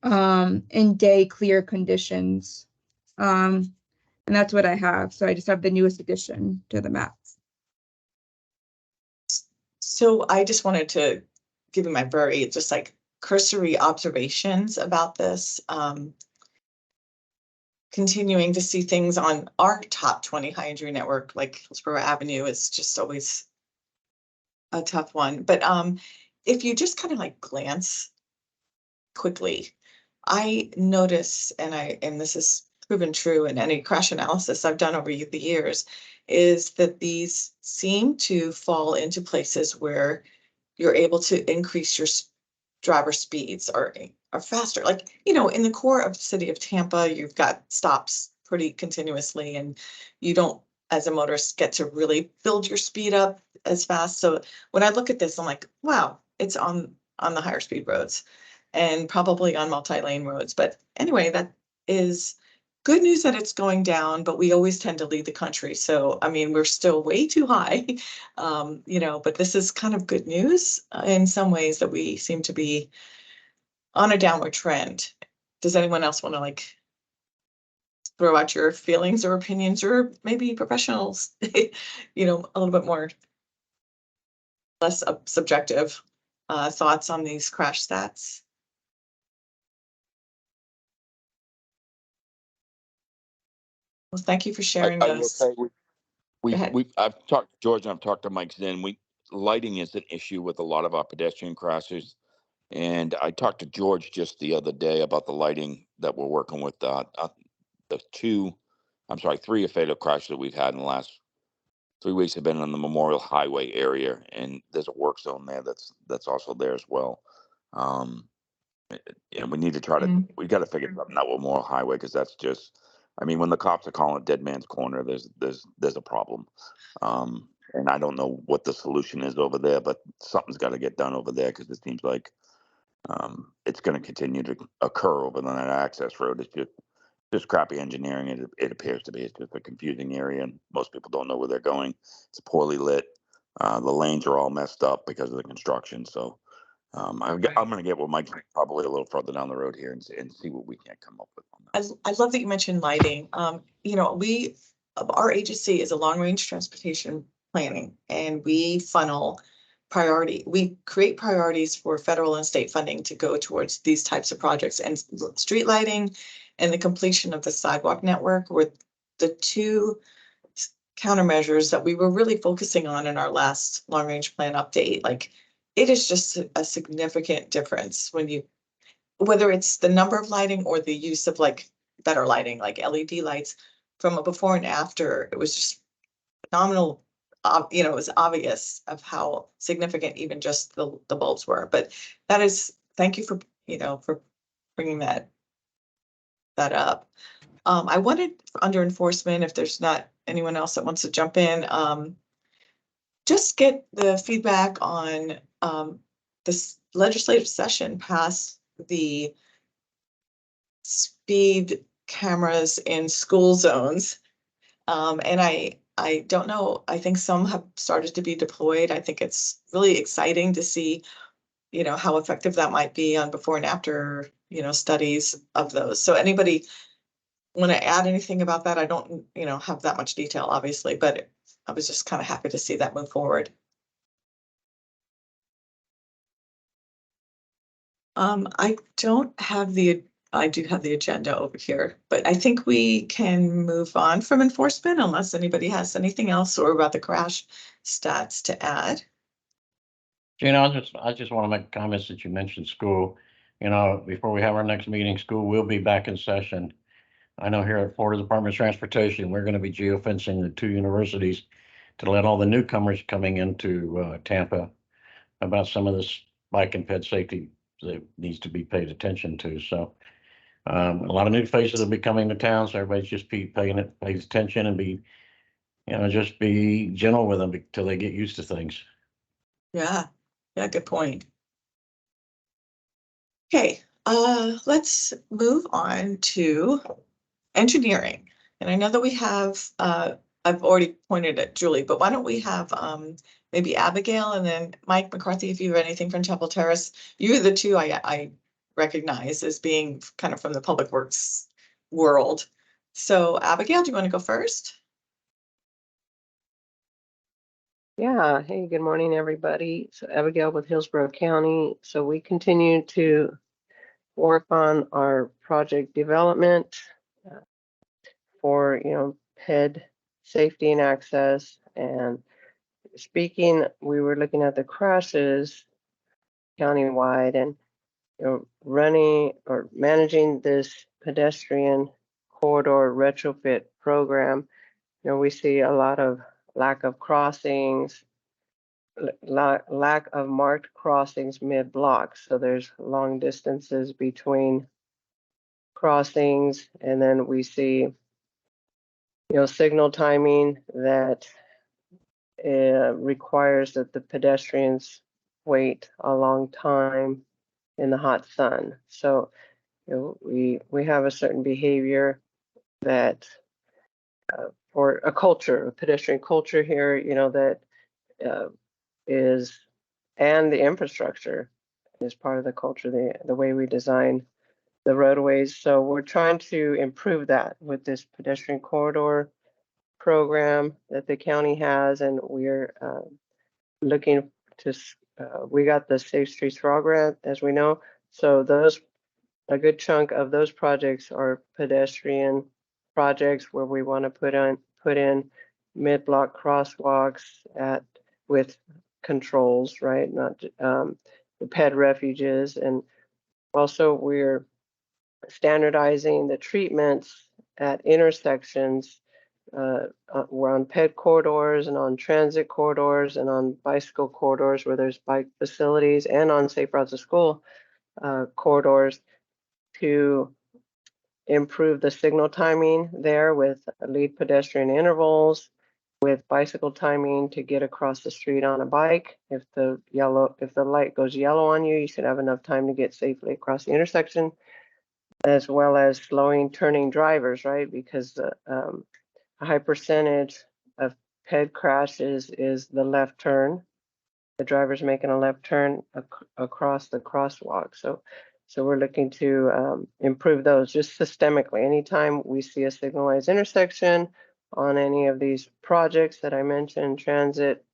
in day clear conditions. And that's what I have. So I just have the newest addition to the map. So I just wanted to give you my very just like cursory observations about this. Continuing to see things on our top 20 high injury network, like Hillsborough Avenue, is just always a tough one. But if you just kind of like glance quickly, I notice, and this is proven true in any crash analysis I've done over the years, is that these seem to fall into places where you're able to increase your driver speeds or faster. Like, in the core of the city of Tampa, you've got stops pretty continuously and you don't as a motorist get to really build your speed up as fast. So when I look at this, I'm like, wow, it's on the higher speed roads and probably on multi-lane roads. But anyway, that is good news that it's going down, but we always tend to lead the country. So, I mean, we're still way too high, you know, but this is kind of good news in some ways that we seem to be on a downward trend. Does anyone else want to like throw out your feelings or opinions, or maybe professionals, you know, a little bit more less subjective thoughts on these crash stats? Well, thank you for sharing I will those. say Go ahead. I've talked to George and I've talked to Mike Zinn. Lighting is an issue with a lot of our pedestrian crashes. And I talked to George just the other day about the lighting that we're working with. The three fatal crashes that we've had in the last 3 weeks have been on the Memorial Highway area, and there's a work zone there that's also there as well. And we need to try to we got to figure something out with Memorial Highway, because that's just, I mean, when the cops are calling it Dead Man's Corner, there's a problem. And I don't know what the solution is over there, but something's got to get done over there, because it seems like it's going to continue to occur over that access road. It's just crappy engineering. It appears to be. It's just a confusing area, and most people don't know where they're going. It's poorly lit. The lanes are all messed up because of the construction. So I'm going to get with Mike probably a little further down the road here and see what we can come up with on that. I love that you mentioned lighting. You know, our agency is a long-range transportation planning, and we create priorities for federal and state funding to go towards these types of projects, and street lighting and the completion of the sidewalk network were the two countermeasures that we were really focusing on in our last long-range plan update. Like, it is just a significant difference whether it's the number of lighting or the use of like better lighting, like LED lights, from a before and after. It was just phenomenal. You know, it was obvious of how significant even just the bulbs were. But thank you for, you know, for bringing that up. I wanted, under enforcement, if there's not anyone else that wants to jump in, just get the feedback on this legislative session past the speed cameras in school zones. And I don't know, I think some have started to be deployed. I think it's really exciting to see, you know, how effective that might be on before and after, you know, studies of those. So anybody want to add anything about that? I don't, you know, have that much detail, obviously, but I was just kind of happy to see that move forward. I do have the agenda over here, but I think we can move on from enforcement unless anybody has anything else or about the crash stats to add. Gina, I just want to make comments that you mentioned school. You know, before we have our next meeting, school will be back in session. I know here at Florida Department of Transportation, we're going to be geofencing the two universities to let all the newcomers coming into Tampa about some of this bike and ped safety that needs to be paid attention to. So a lot of new faces will be coming to town, so everybody's just pays attention and just be gentle with them until they get used to things. Yeah, good point. Okay, let's move on to engineering. And I know that we have, I've already pointed at Julie, but why don't we have maybe Abigail and then Mike McCarthy, if you have anything from Temple Terrace. You're the two I recognize as being kind of from the public works world. So Abigail, do you want to go first? Yeah, hey, good morning, everybody. So Abigail with Hillsborough County. So we continue to work on our project development for, PED safety and access. And speaking, we were looking at the crashes countywide, and running or managing this pedestrian corridor retrofit program. We see a lot of lack of crossings, lack of marked crossings mid-block. So there's long distances between crossings, and then we see signal timing that requires that the pedestrians wait a long time in the hot sun. So we have a certain behavior that for a culture, a pedestrian culture here, that is, and the infrastructure is part of the culture, the way we design the roadways. So we're trying to improve that with this pedestrian corridor program that the county has, and we're looking to, we got the Safe Streets for All grant, as we know. So a good chunk of those projects are pedestrian projects where we want to put in mid-block crosswalks with controls, right? Not the ped refuges, and also we're standardizing the treatments at intersections. We're on ped corridors and on transit corridors and on bicycle corridors where there's bike facilities, and on safe routes to school corridors, to improve the signal timing there with lead pedestrian intervals, with bicycle timing to get across the street on a bike. If the light goes yellow on you, you should have enough time to get safely across the intersection, as well as slowing turning drivers, right? Because a high percentage of ped crashes is the left turn. The driver's making a left turn across the crosswalk. So we're looking to improve those just systemically. Anytime we see a signalized intersection on any of these projects that I mentioned, transit,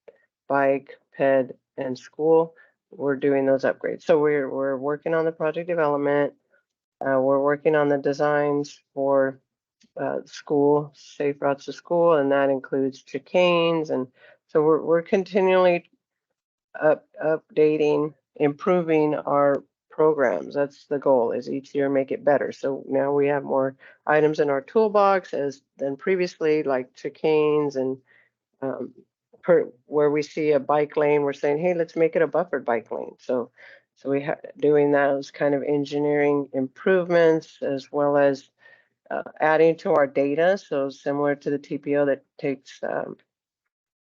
bike, ped, and school, we're doing those upgrades. So we're working on the project development. We're working on the designs for school, safe routes to school, and that includes chicanes. And so we're continually updating, improving our programs. That's the goal, is each year make it better. So now we have more items in our toolbox than previously, like chicanes, and where we see a bike lane, we're saying, hey, let's make it a buffered bike lane. So we doing those kind of engineering improvements, as well as adding to our data. So similar to the TPO that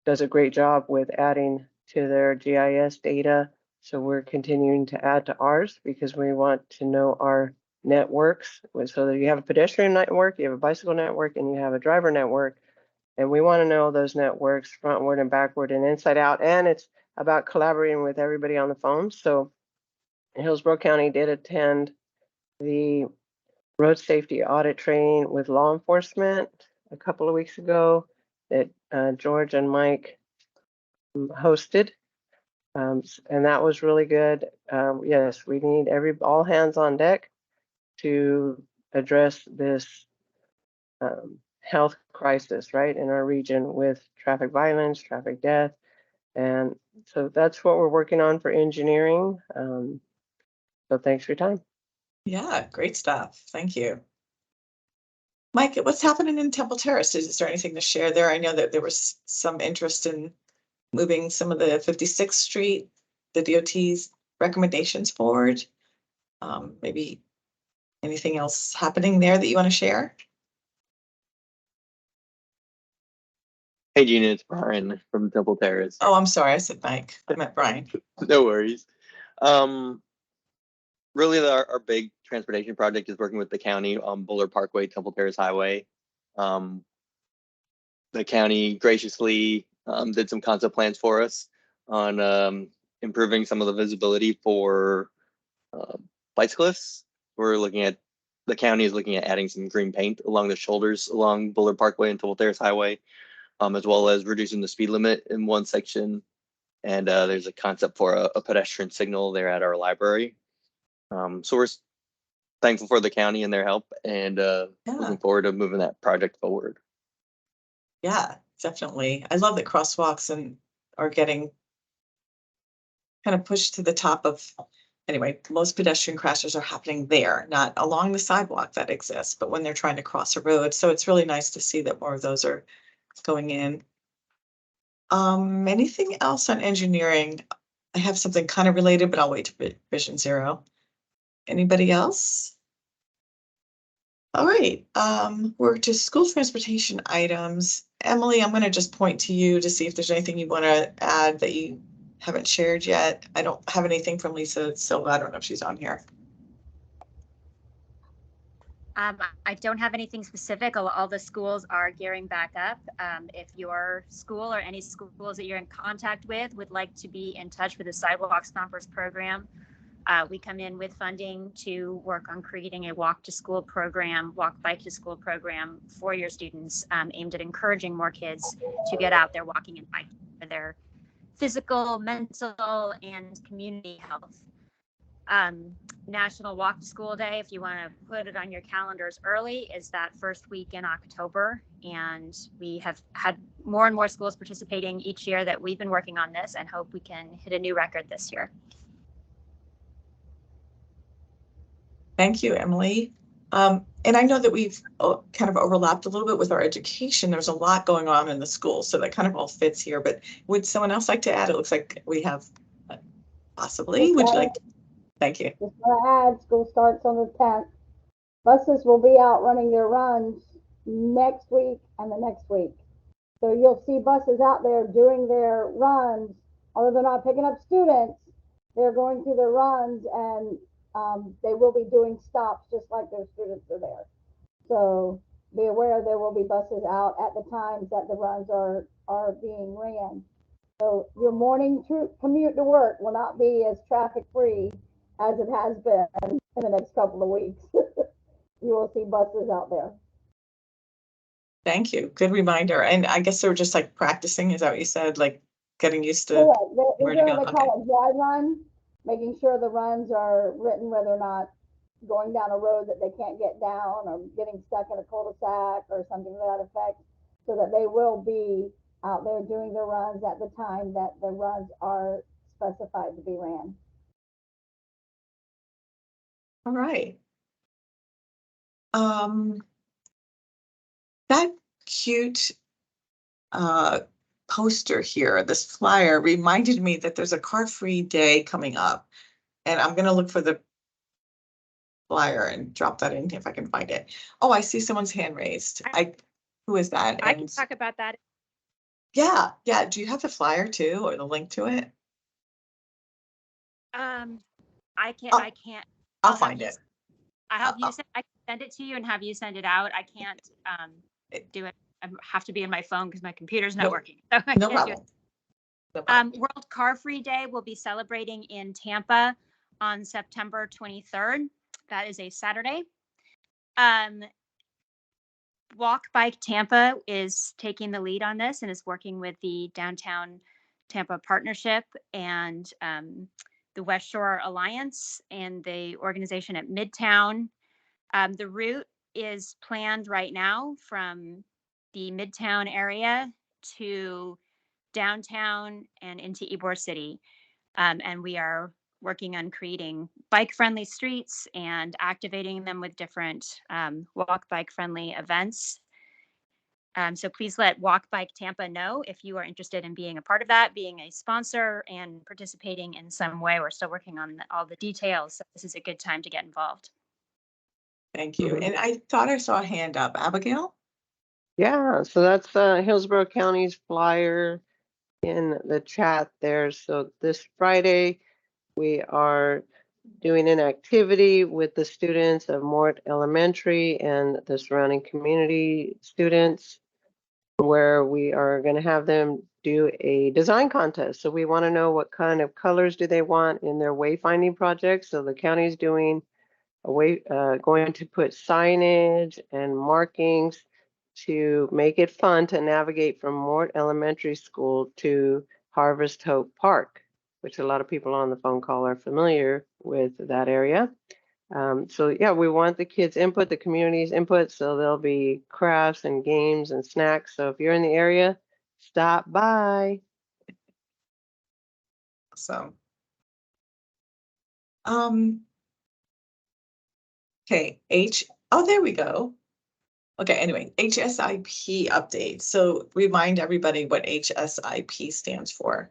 does a great job with adding to their GIS data. So we're continuing to add to ours because we want to know our networks. So that you have a pedestrian network, you have a bicycle network, and you have a driver network. And we want to know those networks frontward and backward and inside out. And it's about collaborating with everybody on the phone. So Hillsborough County did attend the road safety audit training with law enforcement a couple of weeks ago that George and Mike hosted. And that was really good. Yes, we need all hands on deck to address this health crisis, right, in our region with traffic violence, traffic death. And so that's what we're working on for engineering. So thanks for your time. Yeah, great stuff. Thank you. Mike, what's happening in Temple Terrace? Is there anything to share there? I know that there was some interest in moving some of the 56th Street, the DOT's recommendations forward. Maybe anything else happening there that you want to share? Hey, Gina, it's Brian from Temple Terrace. Oh, I'm sorry. I said Mike. I meant Brian. No worries. Really, our big transportation project is working with the county on Bullard Parkway, Temple Terrace Highway. The county graciously did some concept plans for us on improving some of the visibility for bicyclists. The county is looking at adding some green paint along the shoulders along Bullard Parkway and Temple Terrace Highway, as well as reducing the speed limit in one section. And there's a concept for a pedestrian signal there at our library. So we're thankful for the county and their help, and looking forward to moving that project forward. Yeah, definitely. I love that crosswalks are getting kind of pushed to the top of, anyway, most pedestrian crashes are happening there, not along the sidewalk that exists, but when they're trying to cross a road. So it's really nice to see that more of those are going in. Anything else on engineering? I have something kind of related, but I'll wait to Vision Zero. Anybody else? All right, we're to school transportation items. Emily, I'm gonna just point to you to see if there's anything you want to add that you haven't shared yet. I don't have anything from Lisa Silva. I don't know if she's on here. I don't have anything specific. All the schools are gearing back up. If your school or any schools that you're in contact with would like to be in touch with the Sidewalk Stompers program, we come in with funding to work on creating a walk to school program, walk bike to school program for your students, aimed at encouraging more kids to get out there walking and biking for their physical, mental, and community health. National Walk to School Day, if you want to put it on your calendars early, is that first week in October. And we have had more and more schools participating each year that we've been working on this, and hope we can hit a new record this year. Thank you, Emily. And I know that we've kind of overlapped a little bit with our education. There's a lot going on in the school, so that kind of all fits here. But would someone else like to add? It looks like we have possibly. Would you like to? Thank you. Just want to add, school starts on the 10th. Buses will be out running their runs next week and the next week. So you'll see buses out there doing their runs, although they're not picking up students, they're going through their runs, and they will be doing stops just like their students are there. So be aware there will be buses out at the times that the runs are being ran. So your morning commute to work will not be as traffic free as it has been in the next couple of weeks. You will see buses out there. Thank you. Good reminder. And I guess they were just like practicing. Is that what you said? Like getting used to where to go? They call it dry run, making sure the runs are written where they're not going down a road that they can't get down or getting stuck in a cul-de-sac or something to that effect, so that they will be out there doing the runs at the time that the runs are specified to be ran. All right. That cute poster here, this flyer, reminded me that there's a car-free day coming up, and I'm gonna look for the flyer and drop that in if I can find it. Oh, I see someone's hand raised. Who is that? I can talk about that. Yeah. Do you have the flyer too, or the link to it? I can't. I'll find it. I can send it to you and have you send it out. I can't do it. I have to be in my phone because my computer's not working. So I No can't problem. do it. World Car Free Day will be celebrating in Tampa on September 23rd. That is a Saturday. Walk Bike Tampa is taking the lead on this and is working with the Downtown Tampa Partnership and the West Shore Alliance and the organization at Midtown. The route is planned right now from the Midtown area to downtown and into Ybor City. And we are working on creating bike-friendly streets and activating them with different walk bike-friendly events. So please let Walk Bike Tampa know if you are interested in being a part of that, being a sponsor and participating in some way. We're still working on all the details. So this is a good time to get involved. Thank you. And I thought I saw a hand up. Abigail? Yeah, so that's Hillsborough County's flyer in the chat there. So this Friday, we are doing an activity with the students of Mort Elementary and the surrounding community students, where we are going to have them do a design contest. So we want to know what kind of colors do they want in their wayfinding project. So the county's doing going to put signage and markings to make it fun to navigate from Mort Elementary School to Harvest Hope Park, which a lot of people on the phone call are familiar with that area. So yeah, we want the kids' input, the community's input, so there'll be crafts and games and snacks. So if you're in the area, stop by. So, okay, oh, there we go. Okay, anyway, HSIP update. So remind everybody what HSIP stands for.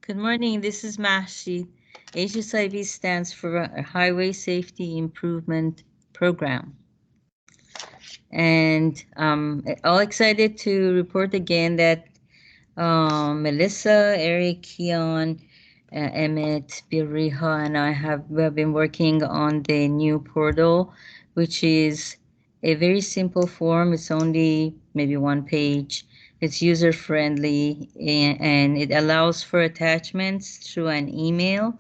Good morning, this is Mashi. HSIP stands for Highway Safety Improvement Program. And all excited to report again that Melissa, Eric, Keon, Emmett, Birriha, and we have been working on the new portal, which is a very simple form. It's only maybe one page. It's user friendly and it allows for attachments through an email.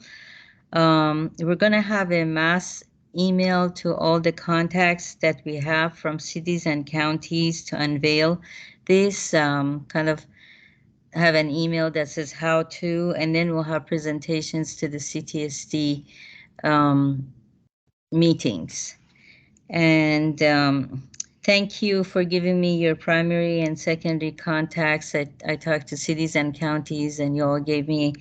We're going to have a mass email to all the contacts that we have from cities and counties to unveil this, kind of have an email that says how to, and then we'll have presentations to the CTST meetings. And thank you for giving me your primary and secondary contacts. I talked to cities and counties, and you all gave me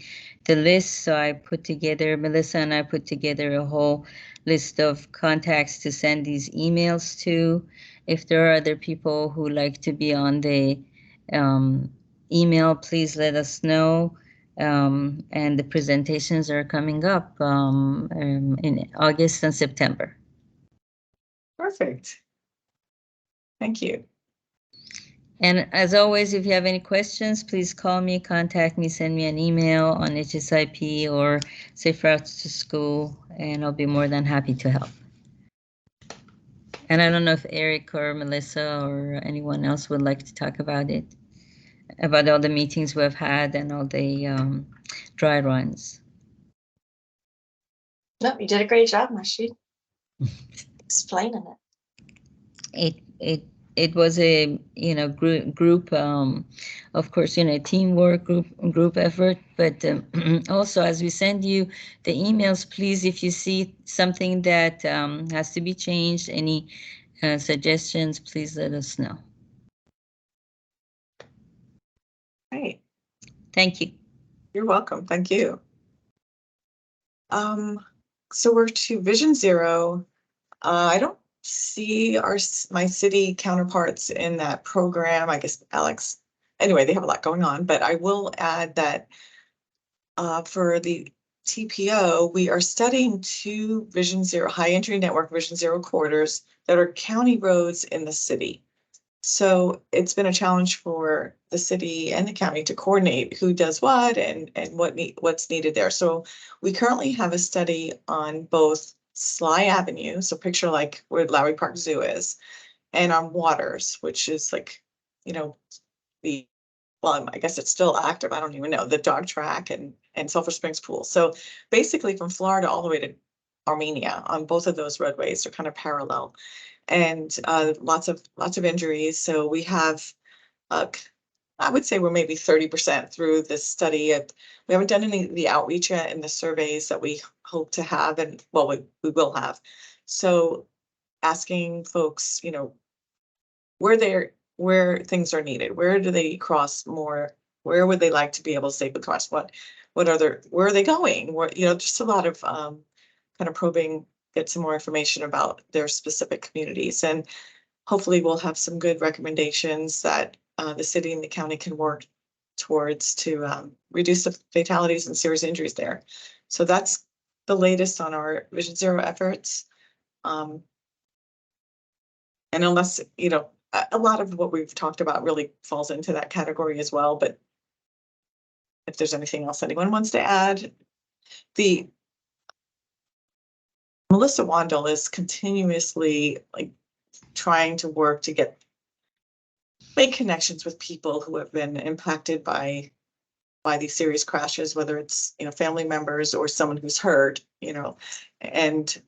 the list. So I put together, Melissa and I put together a whole list of contacts to send these emails to. If there are other people who like to be on the email, please let us know. And the presentations are coming up in August and September. Perfect. Thank you. And as always, if you have any questions, please call me, contact me, send me an email on HSIP or Safe Routes to School, and I'll be more than happy to help. And I don't know if Eric or Melissa or anyone else would like to talk about it, about all the meetings we've had and all the dry runs. No, you did a great job, Mashi. Explaining it. It was a group of course teamwork group effort, but also as we send you the emails, please, if you see something that has to be changed, any suggestions, please let us know. Great. Thank you. You're welcome. Thank you. So we're to Vision Zero. I don't see my city counterparts in that program. I guess Alex, anyway, they have a lot going on, but I will add that for the TPO, we are studying 2 Vision Zero high entry network Vision Zero corridors that are county roads in the city. So it's been a challenge for the city and the county to coordinate who does what and what's needed there. So we currently have a study on both Sly Avenue, so picture like where Lowry Park Zoo is, and on Waters, which is like, I guess it's still active. I don't even know, the dog track and Sulphur Springs pool. So basically from Florida all the way to Armenia on both of those roadways are kind of parallel, and lots of injuries. So we have, I would say we're maybe 30% through this study. We haven't done any of the outreach yet in the surveys that we hope to have, and well, we will have. So asking folks, where things are needed, where do they cross more, where would they like to be able to safely cross, where are they going, just a lot of kind of probing, get some more information about their specific communities, and hopefully we'll have some good recommendations that the city and the county can work towards to reduce the fatalities and serious injuries there. So that's the latest on our Vision Zero efforts. And unless, a lot of what we've talked about really falls into that category as well, but if there's anything else anyone wants to add, Melissa Wandel is continuously trying to work to make connections with people who have been impacted by these serious crashes, whether it's, family members or someone who's hurt, and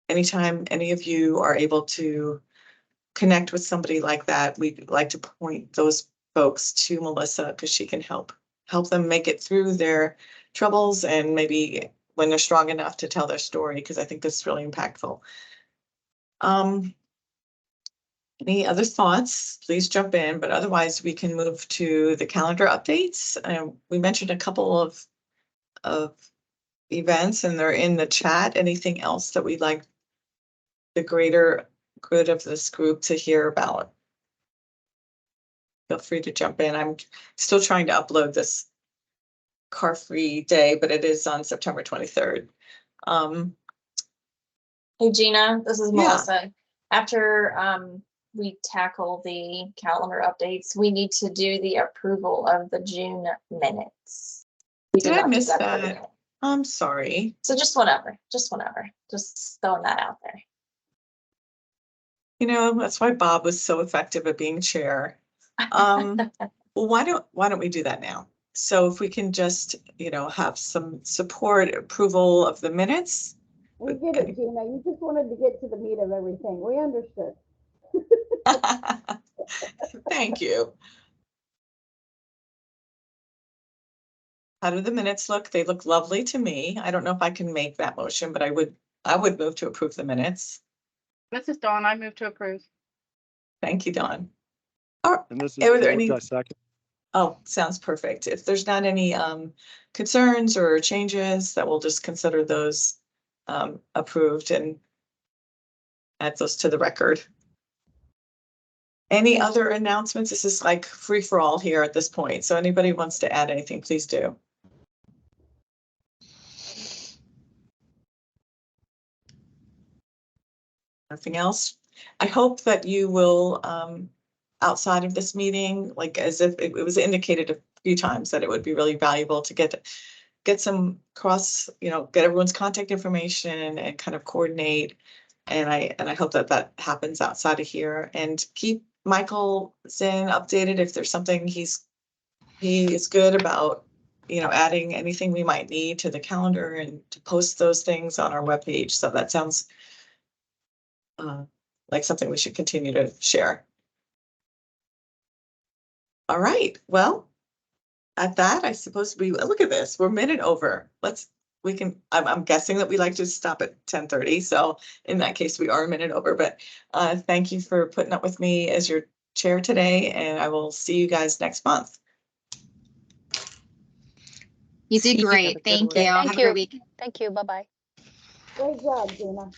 anytime any of you are able to connect with somebody like that, we'd like to point those folks to Melissa because she can help them make it through their troubles, and maybe when they're strong enough to tell their story, because I think this is really impactful. Any other thoughts, please jump in, but otherwise we can move to the calendar updates. We mentioned a couple of events and they're in the chat. Anything else that we'd like the greater good of this group to hear about? Feel free to jump in. I'm still trying to upload this car-free day, but it is on September 23rd. Hey Gina, this is Melissa. After we tackle the calendar updates, we need to do the approval of the June minutes. We Did I not do miss for the that? minute. I'm sorry. So just whatever, just throwing that out there. You know, that's why Bob was so effective at being chair. Well, why don't we do that now? So if we can just, you know, have some support approval of the minutes. We get it, Gina. You just wanted to get to the meat of everything. We understood. Thank you. How do the minutes look? They look lovely to me. I don't know if I can make that motion, but I would move to approve the minutes. This is Dawn. I move to approve. Thank you, Dawn. Are And this is there George, any? I second. Oh, sounds perfect. If there's not any concerns or changes, that we'll just consider those approved and add those to the record. Any other announcements? This is like free for all here at this point. So anybody wants to add anything, please do. Nothing else. I hope that you will, outside of this meeting, like as if it was indicated a few times that it would be really valuable to get some get everyone's contact information and kind of coordinate. And I hope that happens outside of here, and keep Michael Zinn updated if there's something he is good about, you know, adding anything we might need to the calendar and to post those things on our webpage. So that sounds like something we should continue to share. All right, well, at that, I suppose look at this, we're a minute over. I'm guessing that we like to stop at 10:30. So in that case, we are a minute over, but thank you for putting up with me as your chair today, and I will see you guys next month. You did great. Thank you. Have a great week. Thank you. Bye-bye. Great job, Gina.